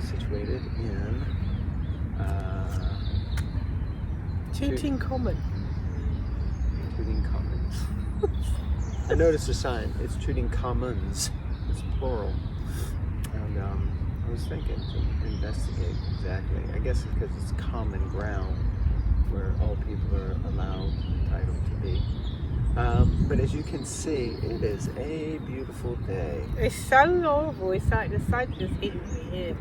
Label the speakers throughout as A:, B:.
A: situated in
B: Tooting Common.
A: Tooting Commons. I noticed a sign. It's Tooting Commons. It's plural. And I was thinking to investigate exactly. I guess it's because it's common ground where all people are allowed, entitled to be. But as you can see, it is a beautiful day.
B: It's so horrible. It's like the sun just hitting me here.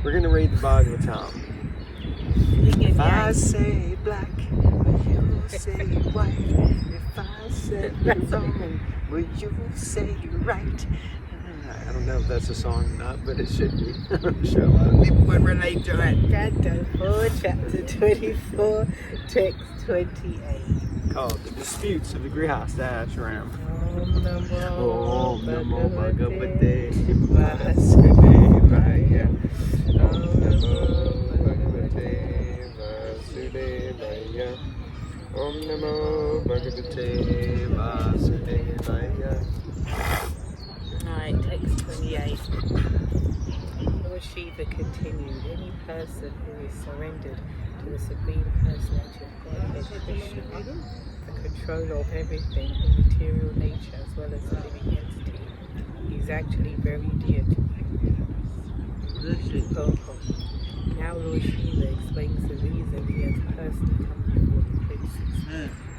A: We're going to read the Bhagavatam. If I say black, will you say white? If I say wrong, will you say right? I don't know if that's a song or not, but it should be. I'm sure a lot of people would relate to it.
B: Canto 4, chapter 24, text 28.
A: Called The Disputes of the Grihastha Ashram.
B: Om Namo
A: Bhagavate
B: Vasudevaya.
A: Om Namo Bhagavate Vasudevaya. Om Namo Bhagavate Vasudevaya.
B: Alright, text 28. Lord Shiva continued, any person who is surrendered to the Supreme Personality of Godhead Krishna, the controller of everything in material nature as well as living entity, is actually very dear to me. Now Lord Shiva explains the reason he has personally come before the princes.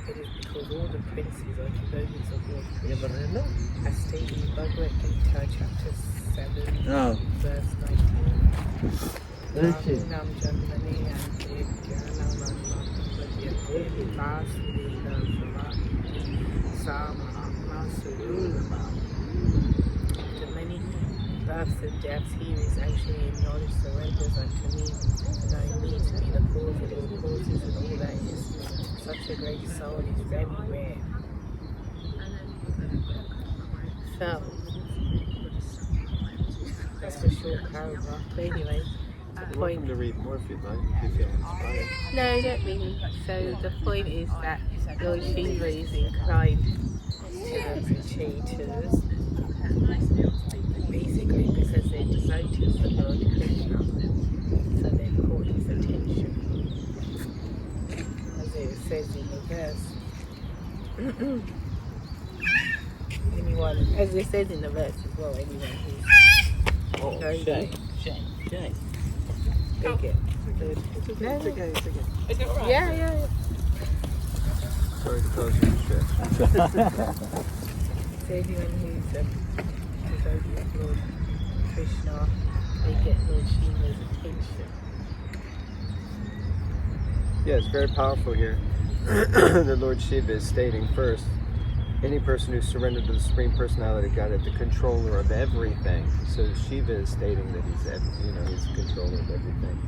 B: It is because all the princes are devotees of Lord Krishna, as stated in Bhagavad Gita chapter 7, verse 19. Nam Janmani Ante Jnanam Vadyate Vasudeva Sama Sudurlabha. After many births and deaths, he is actually acknowledged surrenders unto me, knowing me to be the cause of all causes and all that is. Such a great soul is very rare. So, that's a short paragraph. But anyway, the point.
A: Welcome to read more if you'd like, if you feel inspired.
B: No, not really. So the point is that Lord Shiva is inclined to appreciate us, basically because they're devotees of Lord Krishna, so they've caught his attention. It says in the verse, anyone, as it says in the verse as well, anyone who's very
A: Shay.
B: Take it.
A: It's okay.
C: Is it alright?
B: Yeah.
A: Sorry to cause you distress.
B: So anyone who's devotee of Lord Krishna, they get Lord Shiva's attention.
A: Yeah, it's very powerful here. The Lord Shiva is stating first, any person who surrendered to the Supreme Personality of Godhead, the controller of everything. So Shiva is stating that he's the controller of everything.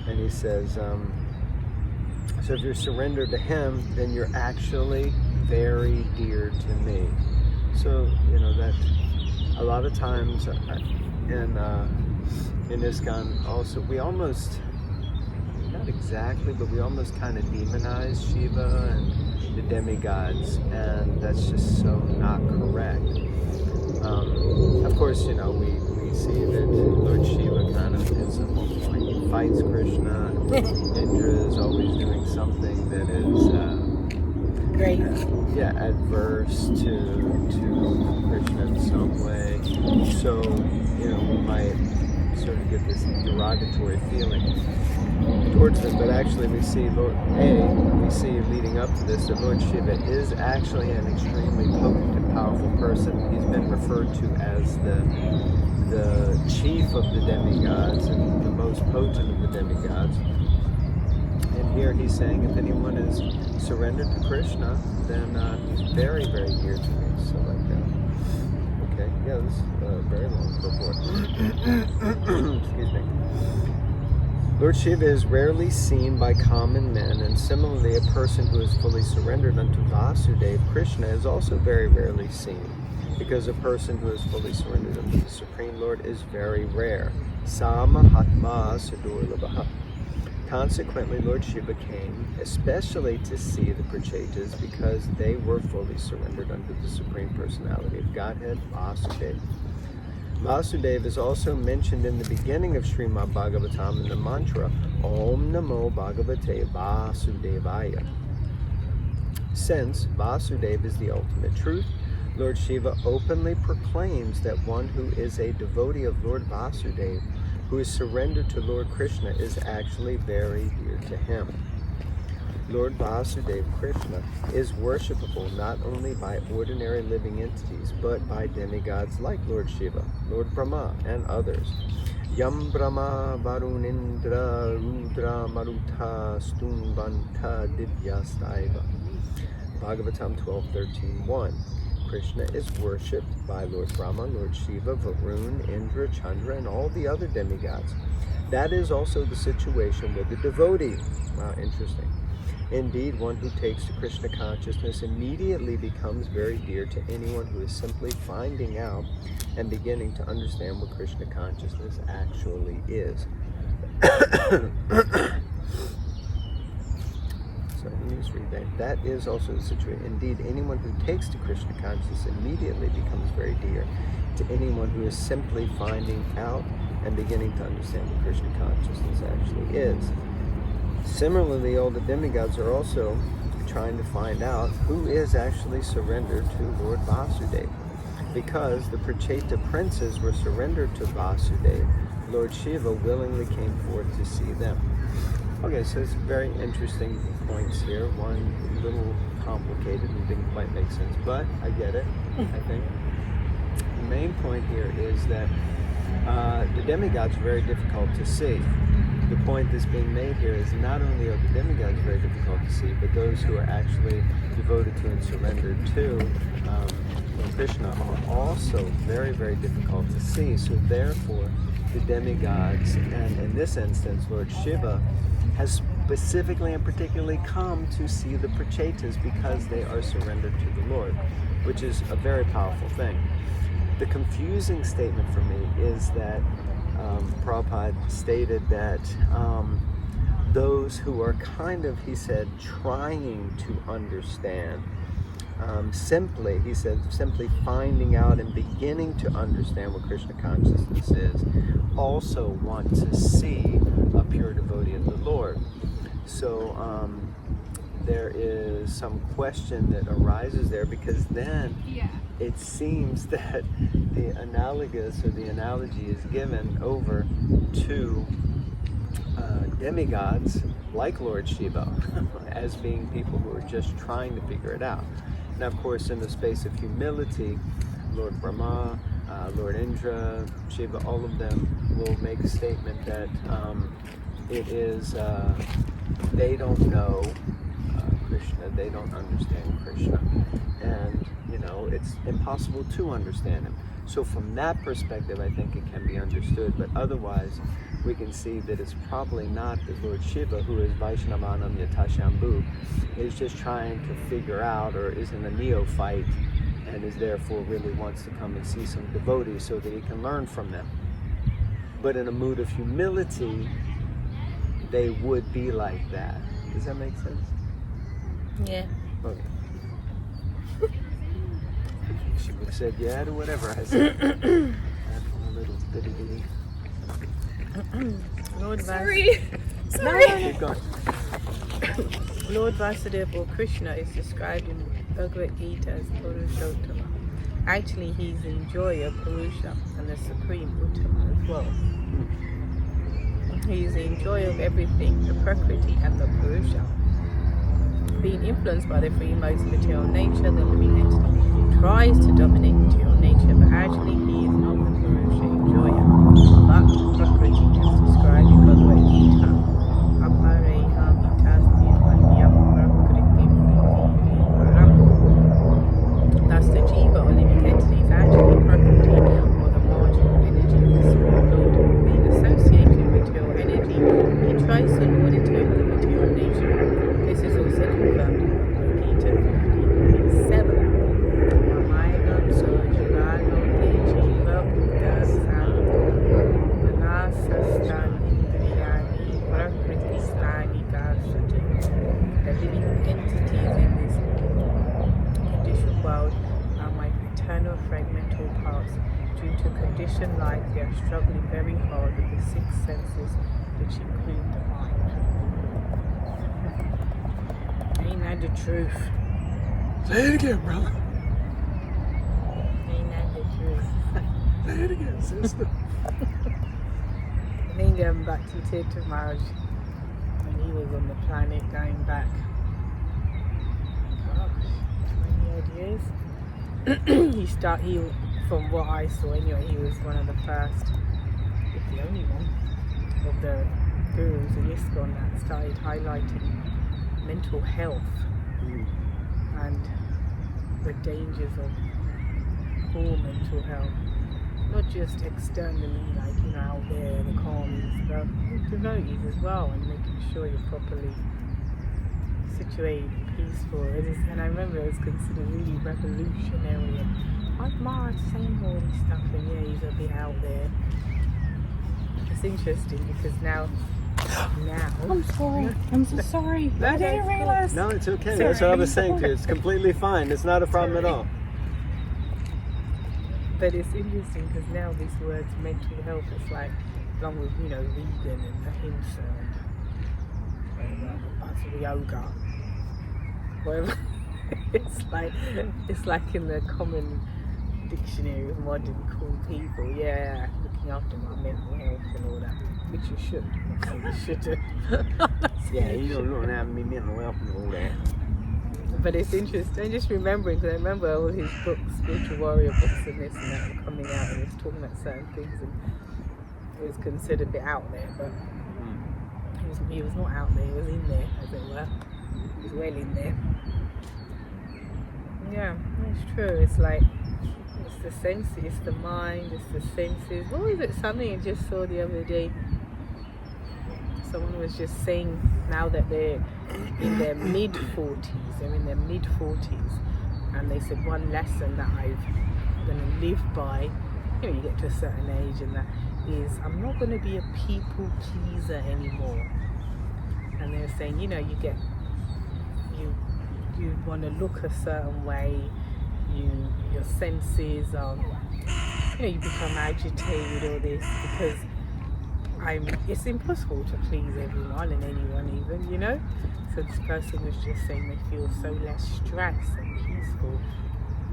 A: And he says, so if you're surrendered to him, then you're actually very dear to me. So, that a lot of times in ISKCON also, we almost, not exactly, but we almost kind of demonize Shiva and the demigods, and that's just so not correct. Of course, we see that Lord Shiva kind of, at some point, he fights Krishna. Indra is always doing something that is
B: Great.
A: Adverse to Krishna in some way. So, we might sort of get this derogatory feeling towards them, but actually we see leading up to this that Lord Shiva is actually an extremely potent and powerful person. He's been referred to as the chief of the demigods and the most potent of the demigods. And here he's saying if anyone is surrendered to Krishna, then he's very, very dear to me. So okay, yeah, this is a very long purport. Excuse me. Lord Shiva is rarely seen by common men, and similarly a person who is fully surrendered unto Vasudeva Krishna is also very rarely seen, because a person who is fully surrendered unto the Supreme Lord is very rare. Sa Mahatma Sudurlabha. Consequently, Lord Shiva came especially to see the Prachetas because they were fully surrendered unto the Supreme Personality of Godhead, Vasudeva. Vasudeva is also mentioned in the beginning of Srimad Bhagavatam in the mantra, Om Namo Bhagavate Vasudevaya. Since Vasudeva is the ultimate truth, Lord Shiva openly proclaims that one who is a devotee of Lord Vasudeva, who is surrendered to Lord Krishna, is actually very dear to him. Lord Vasudeva Krishna is worshipable not only by ordinary living entities, but by demigods like Lord Shiva, Lord Brahma, and others. Yam Brahma Varunindra Rudra Maruta Stumbanta Divyastaiva. Bhagavatam 12:13-1. Krishna is worshipped by Lord Brahma, Lord Shiva, Varun, Indra, Chandra, and all the other demigods. That is also the situation with the devotee. Wow, interesting. Indeed, one who takes to Krishna consciousness immediately becomes very dear to anyone who is simply finding out and beginning to understand what Krishna consciousness actually is. So let me just read that. That is also the situation. Indeed, anyone who takes to Krishna consciousness immediately becomes very dear to anyone who is simply finding out and beginning to understand what Krishna consciousness actually is. Similarly, all the demigods are also trying to find out who is actually surrendered to Lord Vasudeva. Because the Pracheta princes were surrendered to Vasudeva, Lord Shiva willingly came forth to see them. Okay, so it's very interesting points here. One a little complicated and didn't quite make sense, but I get it, I think. The main point here is that the demigods are very difficult to see. The point that's being made here is not only are the demigods very difficult to see, but those who are actually devoted to and surrendered to Lord Krishna are also very, very difficult to see. So therefore, the demigods, and in this instance, Lord Shiva, has specifically and particularly come to see the Prachetas because they are surrendered to the Lord, which is a very powerful thing. The confusing statement for me is that Prabhupada stated that those who are kind of, he said, trying to understand, simply finding out and beginning to understand what Krishna consciousness is, also want to see a pure devotee of the Lord. So there is some question that arises there, because then it seems that the analogous or the analogy is given over to demigods like Lord Shiva as being people who are just trying to figure it out. Now, of course, in the space of humility, Lord Brahma, Lord Indra, Shiva, all of them will make a statement that it is, they don't know Krishna, they don't understand Krishna, and it's impossible to understand him. So from that perspective, I think it can be understood, but otherwise we can see that it's probably not that Lord Shiva, who is Vaishnavanam Yatashambhu, is just trying to figure out, or isn't a neophyte, and is therefore really wants to come and see some devotees so that he can learn from them. But in a mood of humility, they would be like that. Does that make sense?
B: Yeah.
A: Okay. She would have said yeah to whatever I said. Add a little bitty.
B: Lord
C: Sorry.
A: Keep going.
B: Lord Vasudeva, or Krishna, is described in Bhagavad Gita as Purushottama. Actually, he's the enjoyer, Purusha, and the supreme Uttama as well. He is the enjoyer of everything, the Prakriti and the Purusha. Being influenced by the three modes of material nature, the living entity tries to dominate material nature, but actually he is not the Purusha enjoyer, but Prakriti, as described in Bhagavad Gita. Apareham itasmya vanyam prakritim vivaram. Thus the jiva, or living entity, is actually Prakriti, or the marginal energy of the Supreme Lord. Being associated with material energy, he tries to lord it over the material nature. This is also confirmed in Bhagavad Gita 15.7. Mamayam Sojivaloke themselves. Due to conditioned life, they are struggling very hard with the six senses, which include the mind. Ain't that the truth?
A: Say it again, brother.
B: Ain't that the truth?
A: Say it again, sister.
B: I think Bhaktivedanta Maharaj, when he was on the planet, going back, gosh, 20 odd years. he, from what I saw anyway, he was one of the first, if the only one, of the gurus in ISKCON that started highlighting mental health and the dangers of poor mental health. Not just externally, like, you know, out there, the commies, but with devotees as well, and making sure you're properly situated and peaceful. And I remember it was considered really revolutionary, and like Maharaj saying all this stuff, and yeah, he's a bit out there. It's interesting because now I'm sorry. I'm so sorry. I didn't realize.
A: No, it's okay.
B: Sorry.
A: That's what I was saying to you. It's completely fine. It's not a problem at all.
B: But it's interesting because now these words, mental health, it's like, along with, you know, vegan and ahimsa and parts of yoga, whatever. it's like in the common dictionary of modern cool people. Yeah, looking after my mental health and all that, which you should. Not saying you shouldn't.
A: Yeah, you don't have me mental health and all that.
B: But it's interesting, just remembering, because I remember all his books, spiritual warrior books and this and that were coming out, and he was talking about certain things, and it was considered a bit out there, but he was not out there, he was in there, as it were. He was well in there. Yeah, it's true. It's like, it's the senses, it's the mind, it's the senses. What was it, something I just saw the other day? Someone was just saying now that they're in their mid-40s, and they said one lesson that I'm going to live by, you know, you get to a certain age, and that is, I'm not going to be a people pleaser anymore. And they're saying, you know, you want to look a certain way, your senses are, you know, you become agitated, all this, because it's impossible to please everyone and anyone even, you know. So this person was just saying they feel so less stressed and peaceful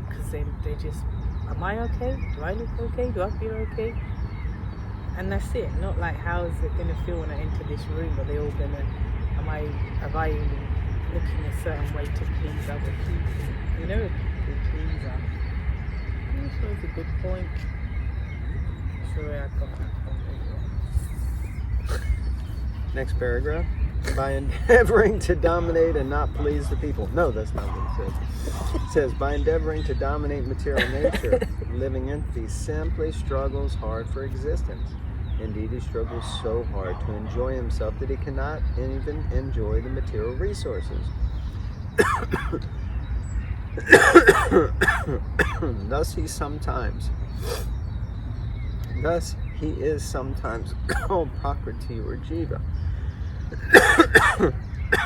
B: because they're just, am I okay? Do I look okay? Do I feel okay? And that's it. Not like, how is it going to feel when I enter this room? Are they all going to, have I even looking a certain way to please other people? You know, people pleaser. That was a good point. Sorry, I got that from
A: Next paragraph. By endeavoring to dominate and not please the people. No, that's not what it says. It says, by endeavoring to dominate material nature, living entity simply struggles hard for existence. Indeed, he struggles so hard to enjoy himself that he cannot even enjoy the material resources. Thus he is sometimes called Prakriti or Jiva.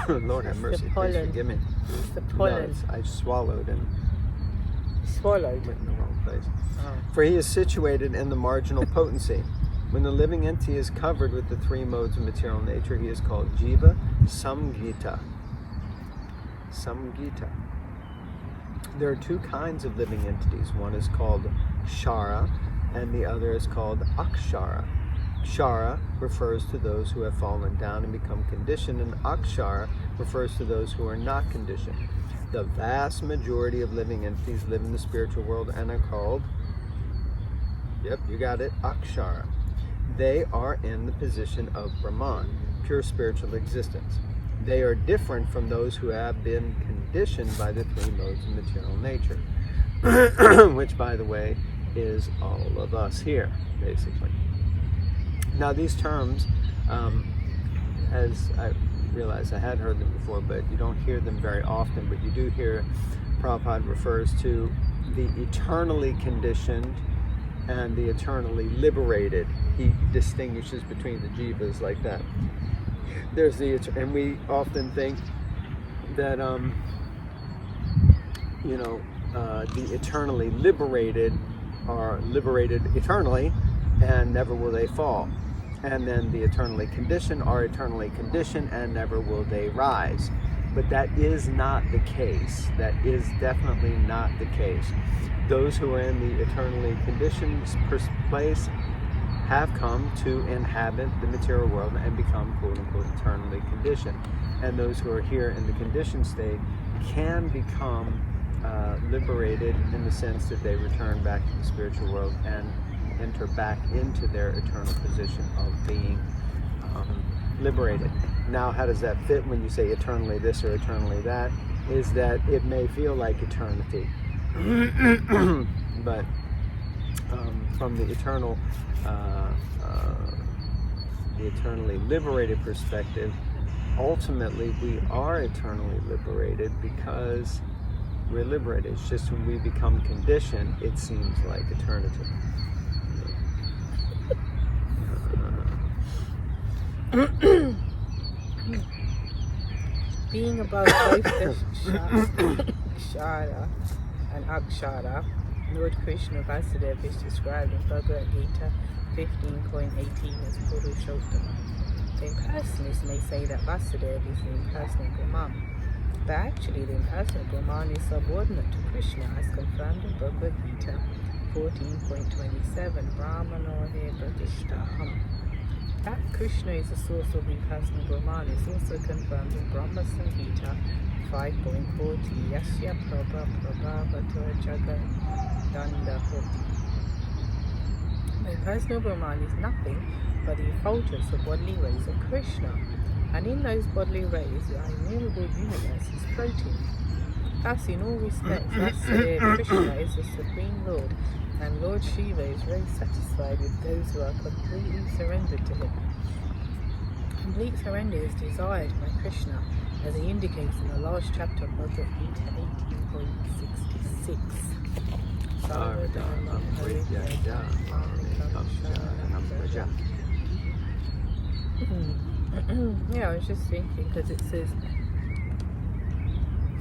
A: Lord have mercy, please forgive me.
B: It's the pollen.
A: No, I swallowed and
B: Swallowed.
A: went in the wrong place.
B: Oh.
A: For he is situated in the marginal potency. When the living entity is covered with the three modes of material nature, he is called Jiva Samgita. Samgita. There are two kinds of living entities. One is called Shara, and the other is called Akshara. Shara refers to those who have fallen down and become conditioned, and Akshara refers to those who are not conditioned. The vast majority of living entities live in the spiritual world and are called, yep, you got it, Akshara. They are in the position of Brahman, pure spiritual existence. They are different from those who have been conditioned by the three modes of material nature, which, by the way, is all of us here, basically. Now, these terms, as I realized I had heard them before, but you don't hear them very often, but you do hear Prabhupada refers to the eternally conditioned and the eternally liberated. He distinguishes between the jivas like that. There's and we often think that, the eternally liberated are liberated eternally, and never will they fall. And then the eternally conditioned are eternally conditioned, and never will they rise. But that is not the case. That is definitely not the case. Those who are in the eternally conditioned place have come to inhabit the material world and become quote-unquote eternally conditioned. And those who are here in the conditioned state can become liberated in the sense that they return back to the spiritual world and enter back into their eternal position of being liberated. Now, how does that fit when you say eternally this or eternally that? Is that it may feel like eternity, but from the eternally liberated perspective, ultimately we are eternally liberated because we're liberated. It's just when we become conditioned, it seems like eternity.
B: Being above both the Shara and Akshara, Lord Krishna Vasudeva is described in Bhagavad Gita 15.18 as Purushottama. The impersonalists may say that Vasudeva is the impersonal Brahman, but actually the impersonal Brahman is subordinate to Krishna as confirmed in Bhagavad Gita 14.27, Brahmano he pratishtaham. That Krishna is the source of impersonal Brahman is also confirmed in Brahma Samhita 5.40, Yasya Prabha Prabhavato Jagat Danda Hoti. The impersonal Brahman is nothing but the effulgence of bodily rays of Krishna, and in those bodily rays the innumerable universe is floating. Thus, in all respects, Vasudeva Krishna is the Supreme Lord, and Lord Shiva is very satisfied with those who are completely surrendered to him. Complete surrender is desired by Krishna, as he indicates in the last chapter of Bhagavad Gita 18.66. Yeah, I was just thinking, because it says,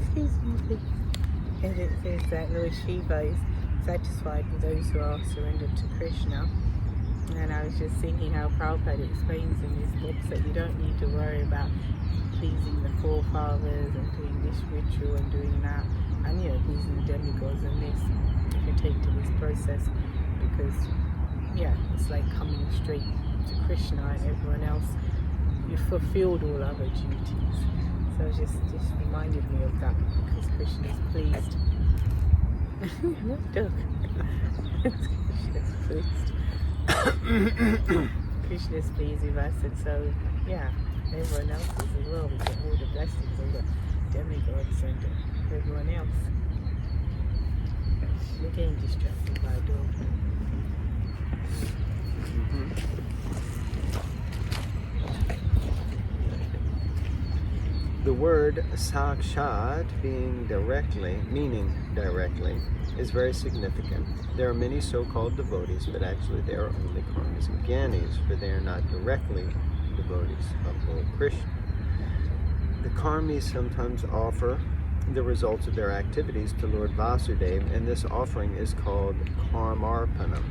B: excuse me please, and it says that Lord Shiva is satisfied with those who are surrendered to Krishna. And I was just thinking how Prabhupada explains in his books that you don't need to worry about pleasing the forefathers and doing this ritual and doing that, and pleasing the demigods and this, if you take to this process, because it's like coming straight to Krishna, and everyone else, you've fulfilled all other duties. So it just reminded me of that, because Krishna is pleased. No, duck. Krishna's pleased. Krishna's pleased with us, and so everyone else is as well. We get all the blessings of the demigods and everyone else. We're getting distracted by a dog.
A: The word sakshat, meaning directly, is very significant. There are many so-called devotees, but actually they are only karmis and gyanis, for they are not directly devotees of Lord Krishna. The karmis sometimes offer the results of their activities to Lord Vasudeva, and this offering is called karmarpanam.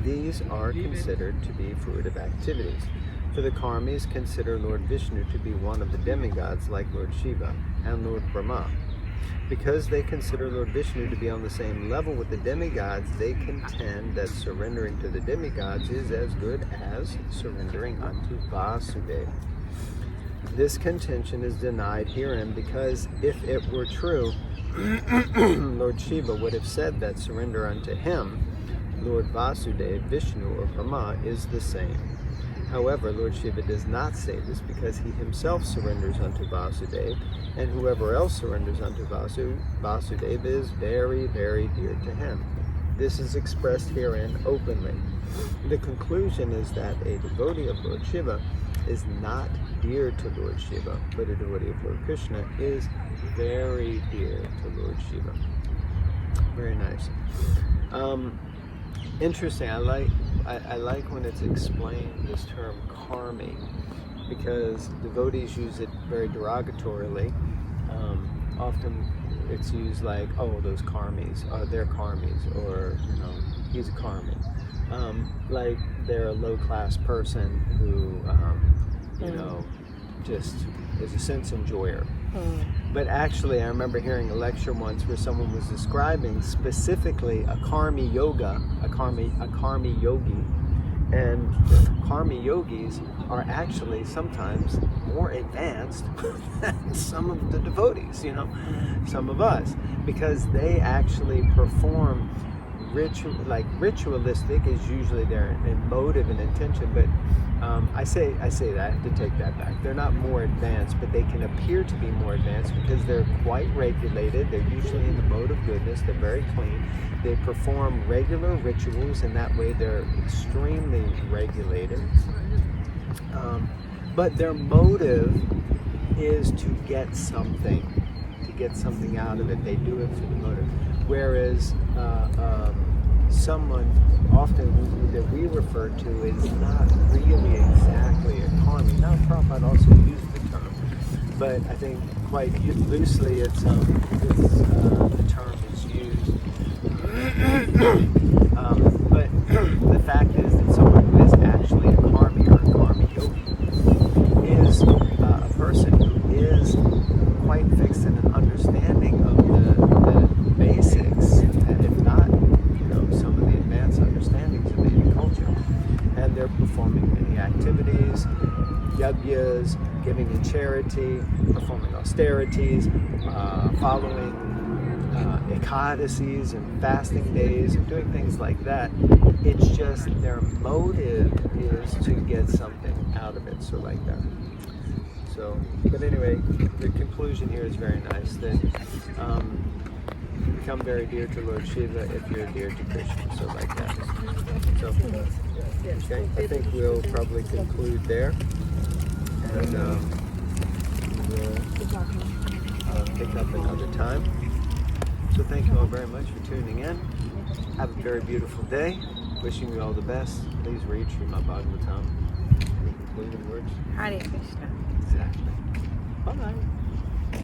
A: These are considered to be fruitive activities. For the karmis consider Lord Vishnu to be one of the demigods like Lord Shiva and Lord Brahma. Because they consider Lord Vishnu to be on the same level with the demigods, they contend that surrendering to the demigods is as good as surrendering unto Vasudeva. This contention is denied herein because if it were true, Lord Shiva would have said that surrender unto him, Lord Vasudeva, Vishnu, or Brahma, is the same. However, Lord Shiva does not say this because he himself surrenders unto Vasudeva, and whoever else surrenders unto Vasudeva is very, very dear to him. This is expressed herein openly. The conclusion is that a devotee of Lord Shiva is not dear to Lord Shiva, but a devotee of Lord Krishna is very dear to Lord Shiva. Very nice. Interesting. I like when it's explained, this term karmi, because devotees use it very derogatorily. Often it's used like, oh, those karmis, they're karmis, or he's a karmi. Like they're a low-class person who, just is a sense enjoyer. But actually, I remember hearing a lecture once where someone was describing specifically a karmi yoga, a karmi yogi, and karmi yogis are actually sometimes more advanced than some of the devotees, some of us, because they actually perform ritualistic is usually their motive and intention, but I say that, I have to take that back. They're not more advanced, but they can appear to be more advanced because they're quite regulated. They're usually in the mode of goodness. They're very clean. They perform regular rituals, and that way they're extremely regulated. But their motive is to get something out of it. They do it for the motive. Whereas someone often that we refer to is not really exactly a karmi. Now, Prabhupada also used the term, but I think quite loosely the term is used. But the fact is that someone who is actually a karmi or a karmi yogi is a person who is quite fixed in an understanding of the basics, and if not, some of the advanced understandings of Indian culture. And they're performing many activities, yajnas, giving in charity, performing austerities, following ekadasis and fasting days, and doing things like that. It's just their motive is to get something out of it, so like that. So, but anyway, the conclusion here is very nice, that become very dear to Lord Shiva if you're dear to Krishna, so like that. So, okay, I think we'll probably conclude there, and we'll pick up another time. So thank you all very much for tuning in. Have a very beautiful day. Wishing you all the best. Please read Srimad Bhagavatam. Any concluding words?
B: Hare Krishna.
A: Exactly. Bye.